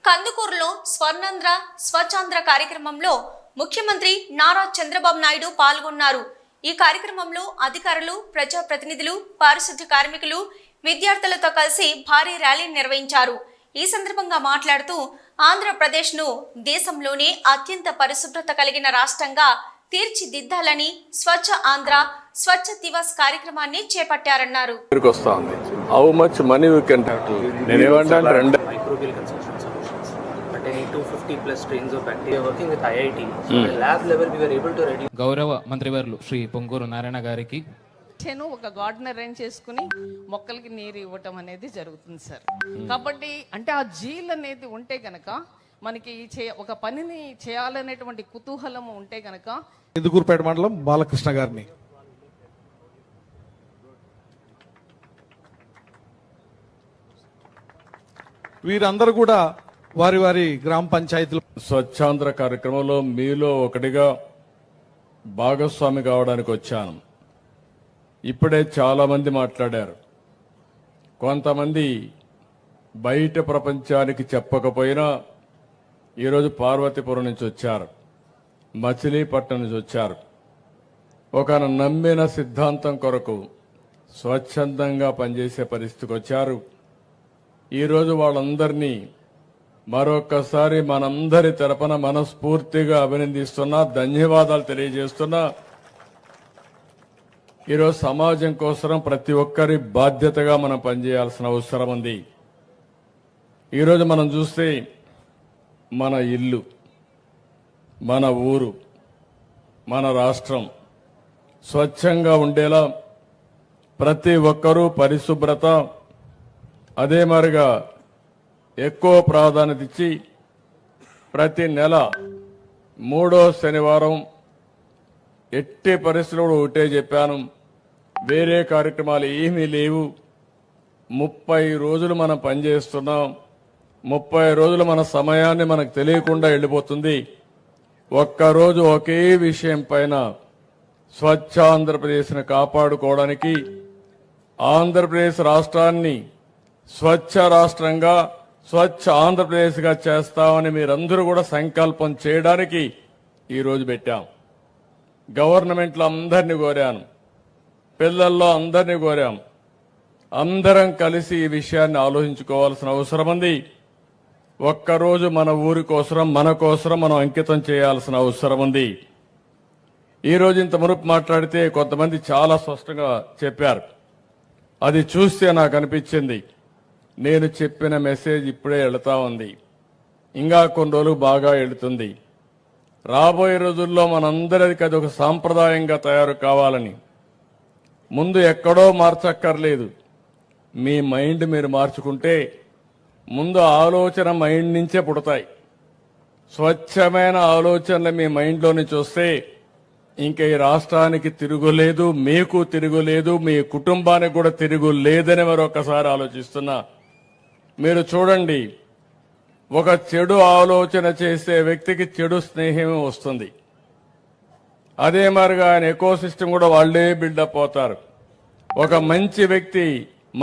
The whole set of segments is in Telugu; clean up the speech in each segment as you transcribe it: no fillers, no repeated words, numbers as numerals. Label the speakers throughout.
Speaker 1: కందుకూరులో స్వర్ణాంధ్ర స్వచ్ఛాంధ్ర కార్యక్రమంలో ముఖ్యమంత్రి నారా చంద్రబాబు నాయుడు పాల్గొన్నారు. ఈ కార్యక్రమంలో అధికారులు, ప్రజాప్రతినిధులు, పారిశుద్ధ్య కార్మికులు, విద్యార్థులతో కలిసి భారీ ర్యాలీ నిర్వహించారు. ఈ సందర్భంగా మాట్లాడుతూ ఆంధ్రప్రదేశ్ను దేశంలోనే అత్యంత పరిశుభ్రత కలిగిన రాష్ట్రంగా తీర్చిదిద్దాలని స్వచ్ఛ ఆంధ్ర స్వచ్ఛ దివస్ కార్యక్రమాన్ని చేపట్టారన్నారు.
Speaker 2: గౌరవ మంత్రివర్యులు శ్రీ పొంగూరు నారాయణ గారికి
Speaker 3: ఒక గార్డెన్ అరేంజ్ చేసుకుని మొక్కలకి నీరు ఇవ్వటం అనేది జరుగుతుంది సార్. కాబట్టి అంటే ఆ జీల్ అనేది ఉంటే గనక మనకి ఒక పనిని చేయాలనేటువంటి కుతూహలం ఉంటే గనక
Speaker 4: ఇందుకూరుపేట మండలం బాలకృష్ణ గారిని వీరందరూ కూడా వారి వారి గ్రామ పంచాయతీలు
Speaker 5: స్వచ్ఛాంధ్ర కార్యక్రమంలో మీలో ఒకటిగా భాగస్వామి కావడానికి వచ్చాను. ఇప్పుడే చాలా మంది మాట్లాడారు. కొంతమంది బయట ప్రపంచానికి చెప్పకపోయినా ఈరోజు పార్వతీపురం నుంచి వచ్చారు, మచిలీపట్నం నుంచి వచ్చారు. ఒక నమ్మిన సిద్ధాంతం కొరకు స్వచ్ఛందంగా పనిచేసే పరిస్థితికి వచ్చారు. ఈరోజు వాళ్ళందరినీ మరొక్కసారి మనందరి తరపున మనస్ఫూర్తిగా అభినందిస్తున్నా, ధన్యవాదాలు తెలియజేస్తున్నా. ఈరోజు సమాజం కోసం ప్రతి ఒక్కరి బాధ్యతగా మనం పనిచేయాల్సిన అవసరం ఉంది. ఈరోజు మనం చూస్తే మన ఇల్లు, మన ఊరు, మన రాష్ట్రం స్వచ్ఛంగా ఉండేలా ప్రతి ఒక్కరూ పరిశుభ్రత అదే మరిగా ఎక్కువ ప్రాధాన్యత ఇచ్చి ప్రతి నెల 3వ శనివారం ఎట్టి పరిస్థితుల్లో ఒకటే చెప్పాను, వేరే కార్యక్రమాలు ఏమీ లేవు. 30 రోజులు మనం పనిచేస్తున్నాం. 30 రోజులు మన సమయాన్ని మనకు తెలియకుండా వెళ్ళిపోతుంది. ఒక్కరోజు ఒకే విషయం పైన స్వచ్ఛ ఆంధ్రప్రదేశ్ను కాపాడుకోవడానికి, ఆంధ్రప్రదేశ్ రాష్ట్రాన్ని స్వచ్ఛ రాష్ట్రంగా స్వచ్ఛ ఆంధ్రప్రదేశ్గా చేస్తామని మీరందరూ కూడా సంకల్పం చేయడానికి ఈరోజు పెట్టాం. గవర్నమెంట్లో అందరినీ కోరాను, పిల్లల్లో అందరినీ కోరాం. అందరం కలిసి ఈ విషయాన్ని ఆలోచించుకోవాల్సిన అవసరం ఉంది. ఒక్కరోజు మన ఊరి కోసం, మన కోసం మనం అంకితం చేయాల్సిన అవసరం ఉంది. ఈరోజు ఇంత మునుపు మాట్లాడితే కొంతమంది చాలా స్పష్టంగా చెప్పారు. అది చూస్తే నాకు అనిపించింది, నేను చెప్పిన మెసేజ్ ఇప్పుడే వెళుతా ఉంది, ఇంకా కొన్ని రోజులు బాగా వెళుతుంది. రాబోయే రోజుల్లో మనందరికీ అది ఒక సాంప్రదాయంగా తయారు కావాలని. ముందు ఎక్కడో మార్చక్కర్లేదు, మీ మైండ్ మీరు మార్చుకుంటే ముందు ఆలోచన మైండ్ నుంచే పుడతాయి. స్వచ్ఛమైన ఆలోచనలు మీ మైండ్లో నుంచి వస్తే ఇంక ఈ రాష్ట్రానికి తిరుగులేదు, మీకు తిరుగులేదు, మీ కుటుంబానికి కూడా తిరుగులేదని మరొకసారి ఆలోచిస్తున్నా. మీరు చూడండి, ఒక చెడు ఆలోచన చేసే వ్యక్తికి చెడు స్నేహమే వస్తుంది. అదే మరిగా ఆయన ఎకో సిస్టమ్ కూడా వాళ్లే బిల్డప్ అవుతారు. ఒక మంచి వ్యక్తి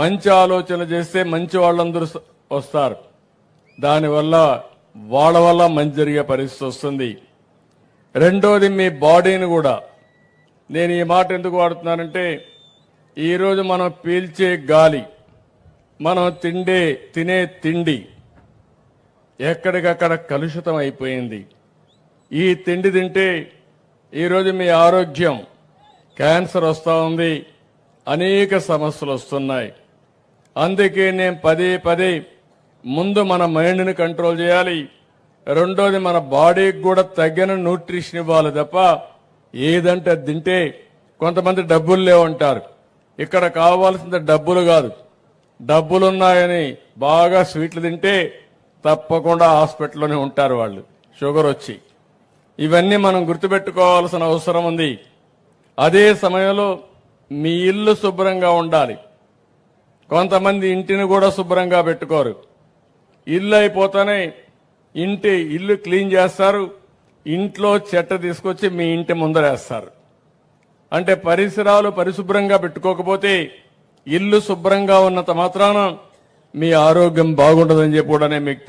Speaker 5: మంచి ఆలోచన చేస్తే మంచి వాళ్ళందరూ వస్తారు. దానివల్ల వాళ్ళ వల్ల మంచి జరిగే పరిస్థితి వస్తుంది. రెండోది మీ బాడీని కూడా, నేను ఈ మాట ఎందుకు వాడుతున్నానంటే ఈరోజు మనం పీల్చే గాలి, మనం తినే తిండి ఎక్కడికక్కడ కలుషితం అయిపోయింది. ఈ తిండి తింటే ఈరోజు మీ ఆరోగ్యం, క్యాన్సర్ వస్తూ ఉంది, అనేక సమస్యలు వస్తున్నాయి. అందుకే నేను పదే ముందు మన మైండ్ని కంట్రోల్ చేయాలి. రెండోది మన బాడీకి కూడా తగిన న్యూట్రిషన్ ఇవ్వాలి తప్ప ఏదంటే అది తింటే, కొంతమంది డబ్బులు లేవంటారు. ఇక్కడ కావాల్సిన డబ్బులు కాదు, డబ్బులున్నాయని బాగా స్వీట్లు తింటే తప్పకుండా హాస్పిటల్లోనే ఉంటారు వాళ్ళు, షుగర్ వచ్చి. ఇవన్నీ మనం గుర్తుపెట్టుకోవాల్సిన అవసరం ఉంది. అదే సమయంలో మీ ఇల్లు శుభ్రంగా ఉండాలి. కొంతమంది ఇంటిని కూడా శుభ్రంగా పెట్టుకోరు. ఇల్లు అయిపోతానే ఇల్లు క్లీన్ చేస్తారు, ఇంట్లో చెత్త తీసుకొచ్చి మీ ఇంటి ముందరేస్తారు. అంటే పరిసరాలు పరిశుభ్రంగా పెట్టుకోకపోతే, ఇల్లు శుభ్రంగా ఉన్నంత మాత్రాన మీ ఆరోగ్యం బాగుంటుందని చెప్పి కూడా మీకు